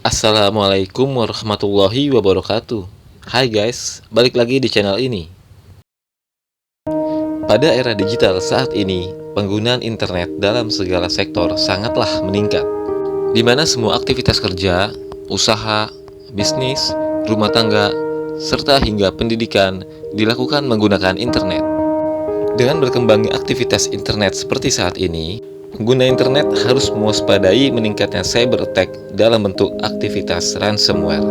Assalamualaikum warahmatullahi wabarakatuh. Hai guys, balik lagi di channel ini. Pada era digital saat ini, penggunaan internet dalam segala sektor sangatlah meningkat, di mana semua aktivitas kerja, usaha, bisnis, rumah tangga, serta hingga pendidikan dilakukan menggunakan internet. Dengan berkembangnya aktivitas internet seperti saat ini, pengguna internet harus mewaspadai meningkatnya cyber attack dalam bentuk aktivitas ransomware.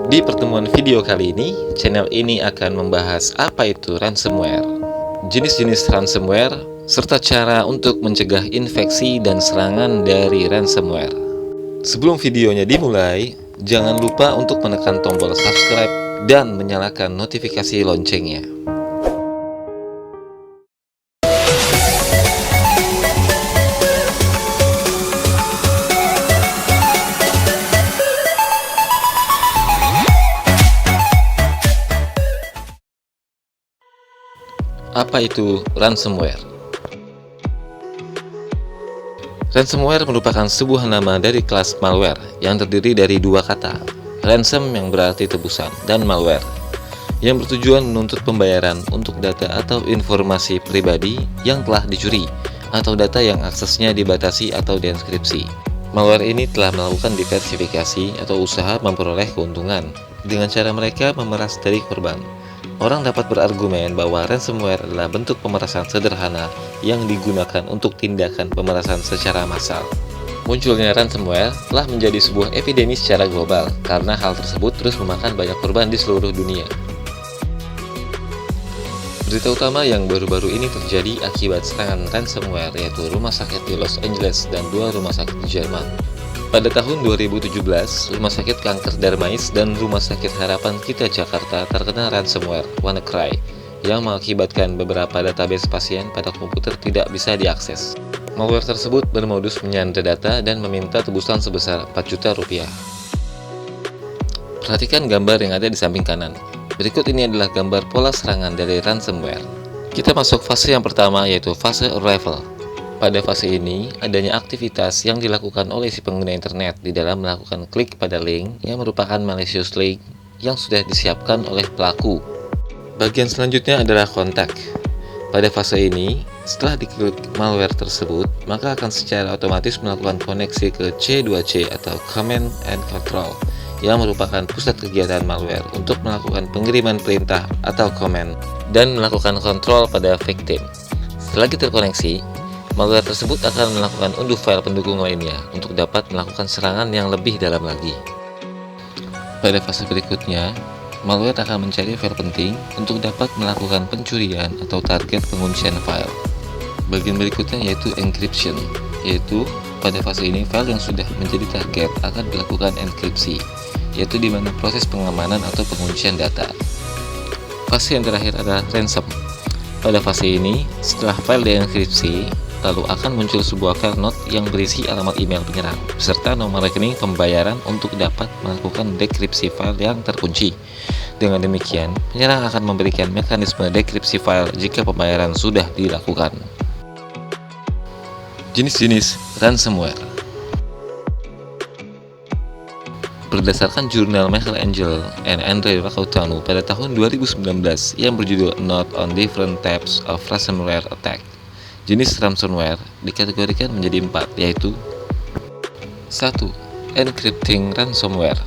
Di pertemuan video kali ini, channel ini akan membahas apa itu ransomware, jenis-jenis ransomware, serta cara untuk mencegah infeksi dan serangan dari ransomware. Sebelum videonya dimulai, jangan lupa untuk menekan tombol subscribe dan menyalakan notifikasi loncengnya. Apa itu ransomware? Ransomware merupakan sebuah nama dari kelas malware yang terdiri dari dua kata, ransom yang berarti tebusan dan malware yang bertujuan menuntut pembayaran untuk data atau informasi pribadi yang telah dicuri atau data yang aksesnya dibatasi atau dienkripsi. Malware ini telah melakukan diversifikasi atau usaha memperoleh keuntungan dengan cara mereka memeras dari korban. Orang dapat berargumen bahwa ransomware adalah bentuk pemerasan sederhana yang digunakan untuk tindakan pemerasan secara massal. Munculnya ransomware telah menjadi sebuah epidemi secara global karena hal tersebut terus memakan banyak korban di seluruh dunia. Berita utama yang baru-baru ini terjadi akibat serangan ransomware yaitu rumah sakit di Los Angeles dan dua rumah sakit di Jerman. Pada tahun 2017, Rumah Sakit Kanker Darmais dan Rumah Sakit Harapan Kita Jakarta terkena ransomware WannaCry yang mengakibatkan beberapa database pasien pada komputer tidak bisa diakses. Malware tersebut bermodus menyandra data dan meminta tebusan sebesar 4 juta rupiah. Perhatikan gambar yang ada di samping kanan. Berikut ini adalah gambar pola serangan dari ransomware. Kita masuk fase yang pertama yaitu fase arrival. Pada fase ini, adanya aktivitas yang dilakukan oleh si pengguna internet di dalam melakukan klik pada link yang merupakan malicious link yang sudah disiapkan oleh pelaku. Bagian selanjutnya adalah kontak. Pada fase ini, setelah diklik malware tersebut, maka akan secara otomatis melakukan koneksi ke C2C atau Command and Control yang merupakan pusat kegiatan malware untuk melakukan pengiriman perintah atau command dan melakukan kontrol pada victim. Setelah terkoneksi, malware tersebut akan melakukan unduh file pendukung lainnya untuk dapat melakukan serangan yang lebih dalam lagi. Pada fase berikutnya, malware akan mencari file penting untuk dapat melakukan pencurian atau target penguncian file. Bagian berikutnya yaitu encryption, yaitu pada fase ini file yang sudah menjadi target akan dilakukan enkripsi, yaitu di mana proses pengamanan atau penguncian data. Fase yang terakhir adalah ransom. Pada fase ini, setelah file dienkripsi, lalu akan muncul sebuah file note yang berisi alamat email penyerang beserta nomor rekening pembayaran untuk dapat melakukan dekripsi file yang terkunci. Dengan demikian, penyerang akan memberikan mekanisme dekripsi file jika pembayaran sudah dilakukan. Jenis-jenis ransomware. Berdasarkan jurnal Michelangelo and Andre Rakautanu pada tahun 2019 yang berjudul Note on Different Types of Ransomware Attack, jenis ransomware dikategorikan menjadi 4, yaitu 1. Encrypting ransomware.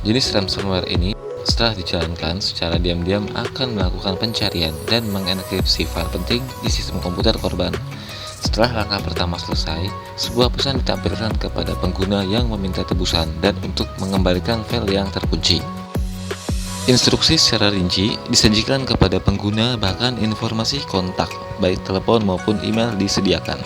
Jenis ransomware ini setelah dijalankan secara diam-diam akan melakukan pencarian dan mengenkripsi file penting di sistem komputer korban. Setelah langkah pertama selesai, sebuah pesan ditampilkan kepada pengguna yang meminta tebusan dan untuk mengembalikan file yang terkunci. Instruksi secara rinci disajikan kepada pengguna, bahkan informasi kontak, baik telepon maupun email disediakan.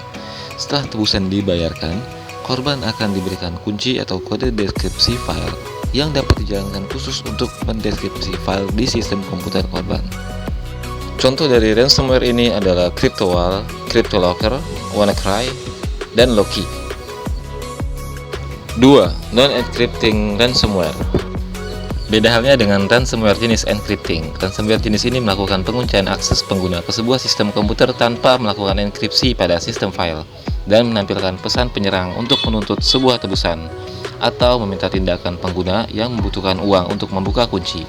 Setelah tebusan dibayarkan, korban akan diberikan kunci atau kode deskripsi file yang dapat dijalankan khusus untuk mendeskripsi file di sistem komputer korban. Contoh dari ransomware ini adalah CryptoWall, CryptoLocker, WannaCry, dan Loki. 2. Non-encrypting ransomware. Beda halnya dengan ransomware jenis encrypting. Ransomware jenis ini melakukan penguncian akses pengguna ke sebuah sistem komputer tanpa melakukan enkripsi pada sistem file dan menampilkan pesan penyerang untuk menuntut sebuah tebusan atau meminta tindakan pengguna yang membutuhkan uang untuk membuka kunci.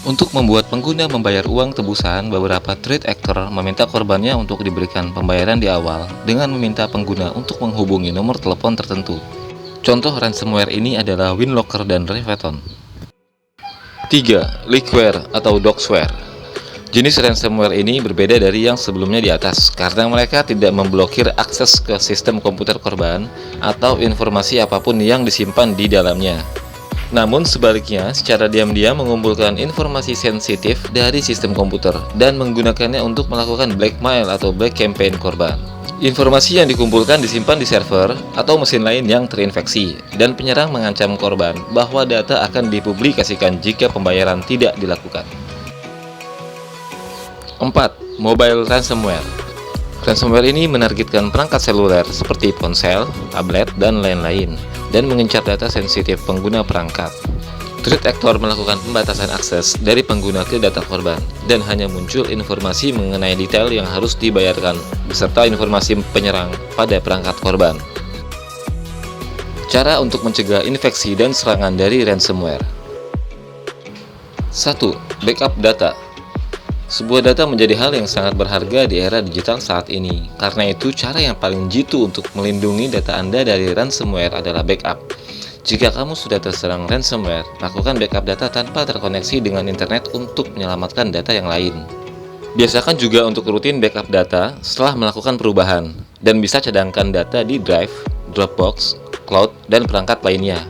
Untuk membuat pengguna membayar uang tebusan, beberapa threat actor meminta korbannya untuk diberikan pembayaran di awal dengan meminta pengguna untuk menghubungi nomor telepon tertentu. Contoh ransomware ini adalah WinLocker dan Reveton. 3. Leakware atau Doxware. Jenis ransomware ini berbeda dari yang sebelumnya di atas karena mereka tidak memblokir akses ke sistem komputer korban atau informasi apapun yang disimpan di dalamnya. Namun sebaliknya, secara diam-diam mengumpulkan informasi sensitif dari sistem komputer dan menggunakannya untuk melakukan blackmail atau black campaign korban. Informasi yang dikumpulkan disimpan di server atau mesin lain yang terinfeksi, dan penyerang mengancam korban bahwa data akan dipublikasikan jika pembayaran tidak dilakukan. 4. Mobile ransomware. Ransomware ini menargetkan perangkat seluler seperti ponsel, tablet, dan lain-lain, dan mengincar data sensitif pengguna perangkat. Threat actor melakukan pembatasan akses dari pengguna ke data korban, dan hanya muncul informasi mengenai detail yang harus dibayarkan, beserta informasi penyerang pada perangkat korban. Cara untuk mencegah infeksi dan serangan dari ransomware. 1. Backup data. Sebuah data menjadi hal yang sangat berharga di era digital saat ini. Karena itu, cara yang paling jitu untuk melindungi data Anda dari ransomware adalah backup. Jika kamu sudah terserang ransomware, lakukan backup data tanpa terkoneksi dengan internet untuk menyelamatkan data yang lain. Biasakan juga untuk rutin backup data setelah melakukan perubahan, dan bisa cadangkan data di Drive, Dropbox, Cloud, dan perangkat lainnya.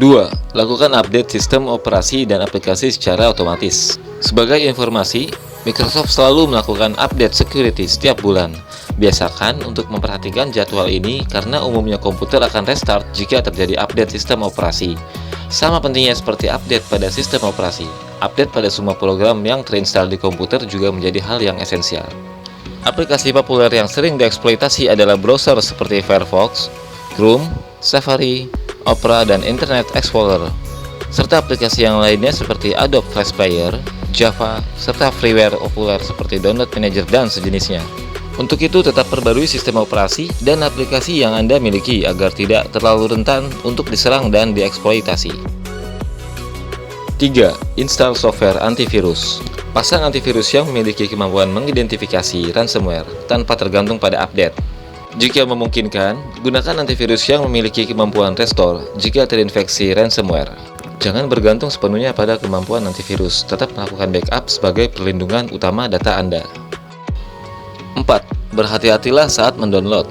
2. Lakukan update sistem operasi dan aplikasi secara otomatis. Sebagai informasi, Microsoft selalu melakukan update security setiap bulan. Biasakan untuk memperhatikan jadwal ini karena umumnya komputer akan restart jika terjadi update sistem operasi. Sama pentingnya seperti update pada sistem operasi, update pada semua program yang terinstall di komputer juga menjadi hal yang esensial. Aplikasi populer yang sering dieksploitasi adalah browser seperti Firefox, Chrome, Safari, Opera, dan Internet Explorer, serta aplikasi yang lainnya seperti Adobe Flash Player, Java, serta freeware populer seperti Download Manager dan sejenisnya. Untuk itu, tetap perbarui sistem operasi dan aplikasi yang Anda miliki agar tidak terlalu rentan untuk diserang dan dieksploitasi. 3. Install software antivirus. Pasang antivirus yang memiliki kemampuan mengidentifikasi ransomware tanpa tergantung pada update. Jika memungkinkan, gunakan antivirus yang memiliki kemampuan restore jika terinfeksi ransomware. Jangan bergantung sepenuhnya pada kemampuan antivirus, tetap melakukan backup sebagai perlindungan utama data Anda. 4. Berhati-hatilah saat mendownload.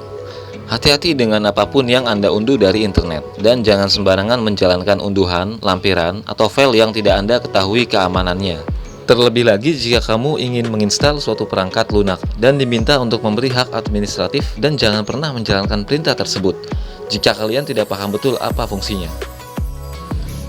Hati-hati dengan apapun yang Anda unduh dari internet, dan jangan sembarangan menjalankan unduhan, lampiran, atau file yang tidak Anda ketahui keamanannya. Terlebih lagi jika kamu ingin menginstal suatu perangkat lunak dan diminta untuk memberi hak administratif, dan jangan pernah menjalankan perintah tersebut jika kalian tidak paham betul apa fungsinya.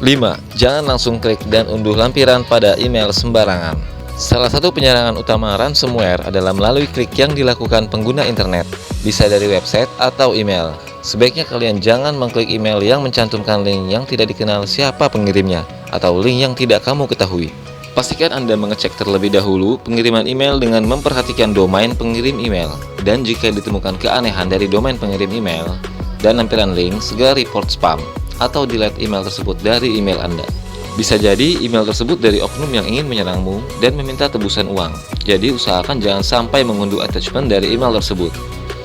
5. Jangan langsung klik dan unduh lampiran pada email sembarangan. Salah satu penyerangan utama ransomware adalah melalui klik yang dilakukan pengguna internet, bisa dari website atau email. Sebaiknya kalian jangan mengklik email yang mencantumkan link yang tidak dikenal siapa pengirimnya, atau link yang tidak kamu ketahui. Pastikan Anda mengecek terlebih dahulu pengiriman email dengan memperhatikan domain pengirim email, dan jika ditemukan keanehan dari domain pengirim email dan tampilan link, segera report spam atau delete email tersebut dari email Anda. Bisa jadi email tersebut dari oknum yang ingin menyerangmu dan meminta tebusan uang, jadi usahakan jangan sampai mengunduh attachment dari email tersebut.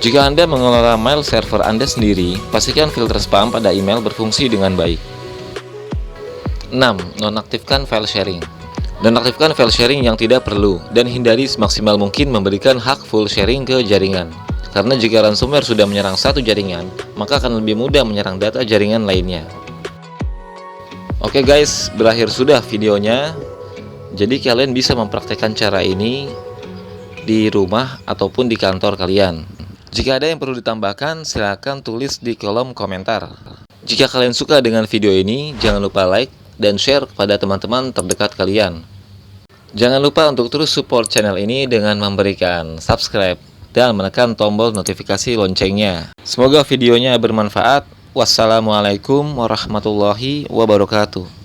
Jika Anda mengelola mail server Anda sendiri, pastikan filter spam pada email berfungsi dengan baik. 6. Nonaktifkan file sharing. Nonaktifkan file sharing yang tidak perlu, dan hindari semaksimal mungkin memberikan hak full sharing ke jaringan. Karena jika ransomware sudah menyerang satu jaringan, maka akan lebih mudah menyerang data jaringan lainnya. Oke guys, berakhir sudah videonya. Jadi kalian bisa mempraktekkan cara ini di rumah ataupun di kantor kalian. Jika ada yang perlu ditambahkan, silahkan tulis di kolom komentar. Jika kalian suka dengan video ini, jangan lupa like dan share kepada teman-teman terdekat kalian. Jangan lupa untuk terus support channel ini dengan memberikan subscribe dan menekan tombol notifikasi loncengnya. Semoga videonya bermanfaat. Wassalamualaikum warahmatullahi wabarakatuh.